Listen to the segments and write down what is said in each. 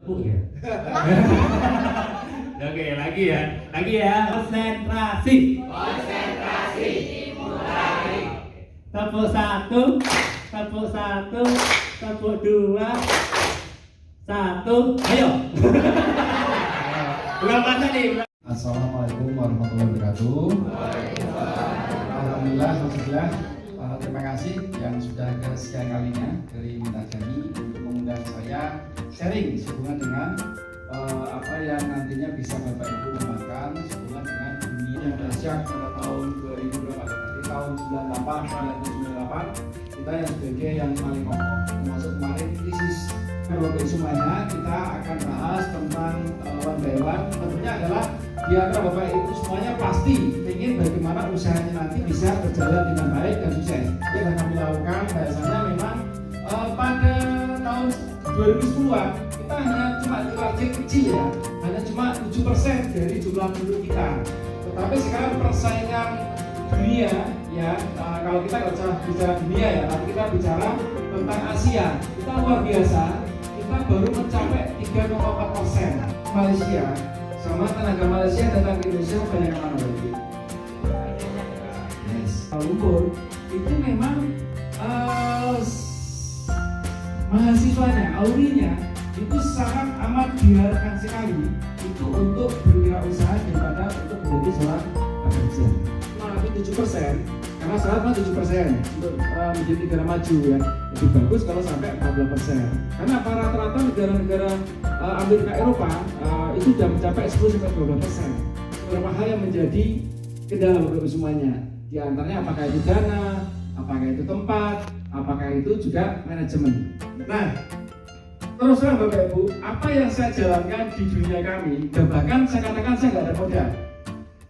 Ya. Oke, lagi ya. Konsentrasi. Dimulai. Tepuk satu, tepuk dua, satu, ayo. Berapa kali? Assalamualaikum warahmatullahi wabarakatuh. Alhamdulillah, terima kasih yang sudah kesekian kalinya dari Minta Jani untuk mengundang saya sharing sehubungan dengan apa yang nantinya bisa Bapak Ibu kembangkan sehubungan dengan dunia yang dahsyat pada tahun 2000 berapa? Di tahun 98, kita yang sebagai yang paling kokoh, termasuk kemarin krisis. Bapak Ibu semuanya, kita akan bahas tentang one by one. Tentunya adalah di antara Bapak Ibu semuanya pasti ingin bagaimana usahanya nanti bisa berjalan dengan baik dan sukses. Yang akan kami lakukan biasanya memang pada tahun 2010-an kita hanya cuma kecil ya, hanya cuma 7% dari jumlah penduduk kita. Tetapi sekarang persaingan dunia ya, kalau kita nggak bicara dunia ya, tapi kita bicara tentang Asia, kita luar biasa. Kita baru mencapai 3,4%. Malaysia sama tenaga Malaysia datang ke Indonesia banyak yang mana lagi? Yes. Kuala Lumpur itu memang mahasiswanya, aurinya itu sangat amat diharapkan sekali itu untuk berwirausaha daripada untuk menjadi seorang pekerja. Tapi 7%, karena syaratnya 7% untuk menjadi negara maju ya. Lebih bagus kalau sampai 14%. Karena rata-rata negara-negara Amerika Eropa itu sudah mencapai 10-12%. Beberapa hal yang menjadi kendala bagi semuanya. Di antaranya apakah itu dana, apakah itu tempat, apakah itu juga manajemen. Nah, terus terang Bapak Ibu, apa yang saya jalankan di dunia kami, dan bahkan saya katakan saya nggak ada modal.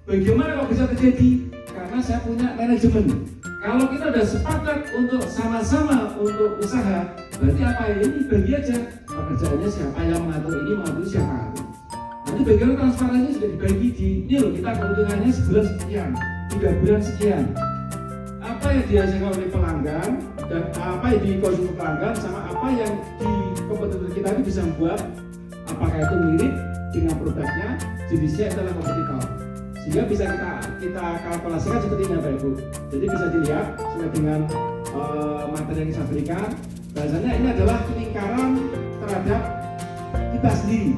Bagaimana kalau bisa terjadi? Karena saya punya manajemen. Kalau kita sudah sepakat untuk sama-sama untuk usaha, berarti apa ini bagi aja pekerjaannya siapa yang mengatur ini, mengatur siapa. Nanti bagaimana transparannya sudah dibagi di ini loh, kita keuntungannya sebulan sekian, 3 bulan sekian. Apa yang dihasilkan oleh pelanggan dan apa yang dikonsumsi pelanggan sama apa yang di kompetitor kita itu bisa membuat, apakah itu mirip dengan produknya, jenisnya adalah kompetitor. Sehingga bisa kita kalkulasikan seperti ini Bapak Ibu. Jadi bisa dilihat sesuai dengan materi yang saya berikan. Bahasanya ini adalah lingkaran terhadap kita sendiri.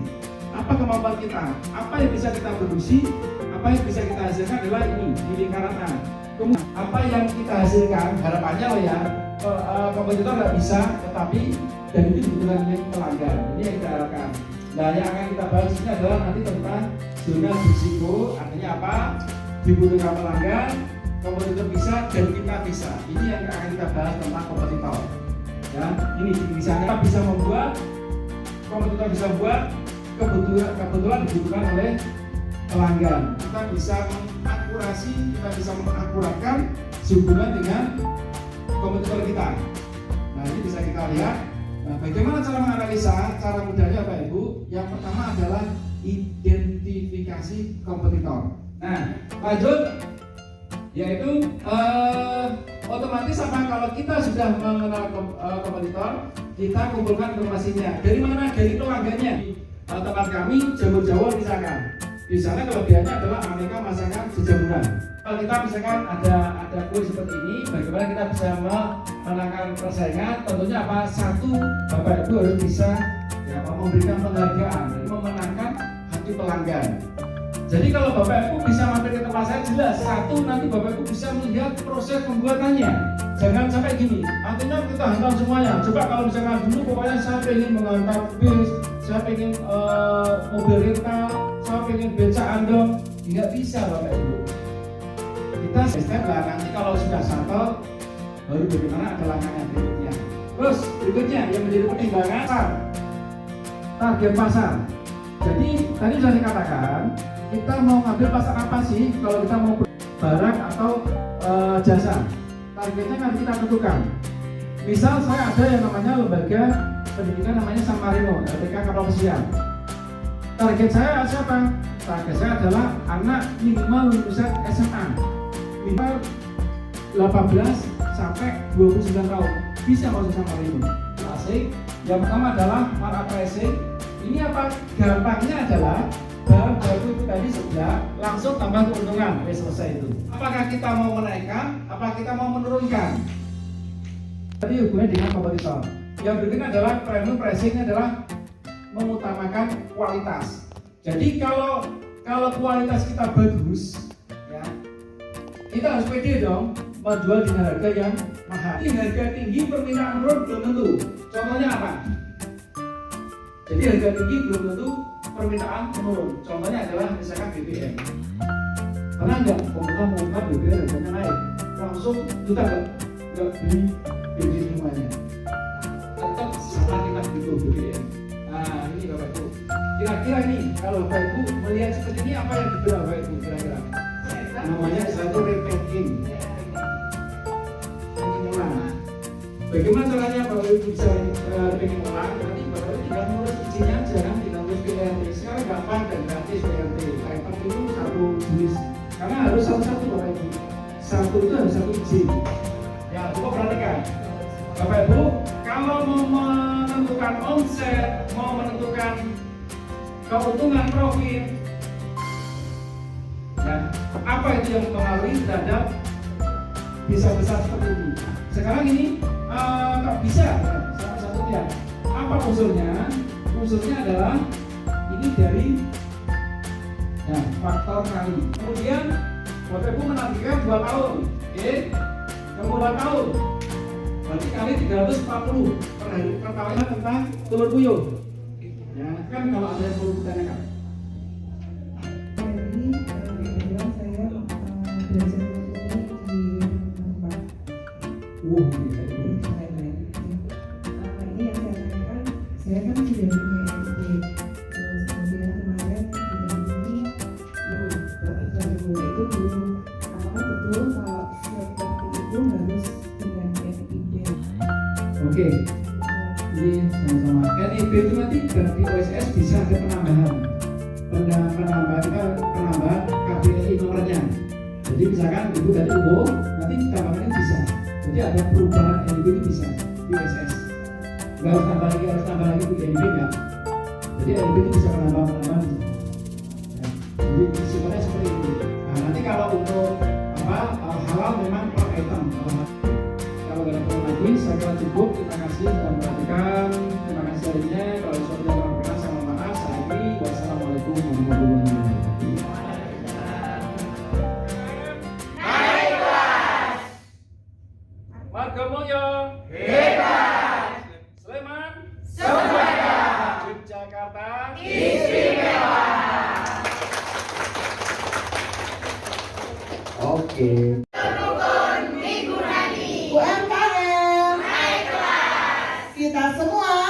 Apa kemampuan kita? Apa yang bisa kita produksi? Apa yang bisa kita hasilkan adalah ini di lingkaran A. Kemudian apa yang kita hasilkan harapannya loh ya, kompetitor nggak bisa, tetapi dan itu dibutuhkan oleh pelanggan. Ini yang kita harapkan. Nah, yang akan kita bahas ini adalah nanti tentang zona risiko, artinya apa? Dibutuhkan pelanggan, kompetitor bisa, dan kita bisa. Ini yang akan kita bahas tentang kompetitor. Ya, ini misalnya kita bisa membuat, kompetitor bisa membuat, kebetulan dibutuhkan oleh pelanggan. Kita bisa mengakurasi, kita bisa mengakuratkan sehubungan dengan kompetitor kita. Nah, ini bisa kita lihat. Nah, bagaimana cara menganalisa? Cara mudahnya Bapak Ibu, yang pertama adalah identifikasi kompetitor. Nah, lanjut, yaitu otomatis apa? Kalau kita sudah mengenal kompetitor, kita kumpulkan informasinya. Dari mana? Dari pelanggannya. Tempat kami jamur Jawa misalkan. Di sana kelebihannya adalah aneka masakan sejamuran. Kalau kita misalkan ada kue seperti ini, bagaimana kita bisa memenangkan persaingan? Tentunya apa? Satu, Bapak Ibu harus bisa ya, memberikan penghargaan, jadi memenangkan hati pelanggan. Jadi kalau Bapak Ibu bisa mampir ke tempat saya, jelas satu nanti Bapak Ibu bisa melihat proses pembuatannya. Jangan sampai gini, artinya kita hantam semuanya. Coba kalau misalkan dulu pokoknya saya pengen menghantam bis, saya pengen mobil rental, saya pengen beca andong, nggak bisa Bapak Ibu. Kita step lah, nanti kalau sudah sample baru bagaimana ada langkahnya berikutnya. Terus berikutnya yang menjadi pertimbangan target pasar. Jadi tadi sudah dikatakan kita mau ngambil pasar apa sih kalau kita mau barang atau jasa. Targetnya kan kita tentukan. Misal saya ada yang namanya lembaga pendidikan namanya San Marino, LPK Kapal Pesiar. Target saya siapa? Target saya adalah anak minimal lulusan SMA. Minimal 18 sampai 29 tahun bisa masuk San Marino. Asik. Yang pertama adalah market pricing, Ini apa? Gampangnya adalah barang baku itu tadi sudah langsung tambah keuntungan, selesai itu. Apakah kita mau menaikkan? Apa kita mau menurunkan? Tadi hubungannya dengan kompetitor. Yang berikutnya adalah premium pricing adalah mengutamakan kualitas. Jadi kalau kualitas kita bagus, ya kita harus pede dong menjual dengan harga yang mahal. Ini harga tinggi permintaan menurun belum tentu. Contohnya apa? Jadi harga tinggi belum tentu permintaan menurun. Contohnya adalah misalkan BBM. Karena enggak, pemerintah mengumumkan BBM harganya naik, langsung kita enggak beli BBM semuanya. Tetap sama kita butuh BBM. Nah ini Bapak Ibu. Kira-kira nih kalau Bapak Ibu melihat seperti ini apa yang dibeli Bapak Ibu kira-kira? Namanya satu repacking. Bagaimana caranya Bapak Ibu bisa repacking ulang? Nanti Bapak Ibu tinggal ngurus izinnya aja kan, tinggal ngurus PRT. Sekarang gampang dan gratis PRT. Item itu satu jenis. Karena harus satu-satu Bapak Ibu. Satu itu harus satu izin. Ya, coba perhatikan. Bapak Ibu, kalau mau menentukan omset, mau menentukan keuntungan profit, ya, apa itu yang mempengaruhi terhadap bisa besar seperti ini? Sekarang ini tak bisa, ya, salah satunya. Apa unsurnya? Unsurnya adalah ini dari ya, faktor kali. Kemudian Bapak Ibu menargetkan 2 tahun, oke? Yang 2 tahun. Berarti kali 340 per hari per tahunnya tentang telur puyuh. Ya kan kalau ada yang perlu ditanyakan. Jadi kebetulan saya belajar di tempat. Ini yang saya tanyakan, saya kan sudah punya SD. Terus kemudian kemarin di itu dulu. Apakah betul kalau seperti itu harus dengan NIB? Oke, ini sama-sama. NIB itu nanti dari OSS bisa ada penambahan KPI nomornya. Jadi misalkan ibu dari ibu nanti ditambahkan bisa. Jadi ada perubahan NIB itu bisa di OSS. Nggak harus tambah lagi di NIB nggak. Jadi NIB itu bisa penambahan. Ya. Jadi sifatnya seperti itu. Nah nanti kalau untuk halal memang per item. Kalau nggak ada perlu lagi, saya kira cukup. Terima kasih sudah memperhatikan. Terima kasih lainnya. Kalau suatu yang kurang berkenan, saya mohon maaf. Saya akhiri. Wassalamualaikum warahmatullahi wabarakatuh. Naik kelas. Warga Mulyo Hebat. Sleman Sempurna. Yogyakarta Istimewa. Oke. Rukun Minggu Nani. UMKM Naik kelas. kita semua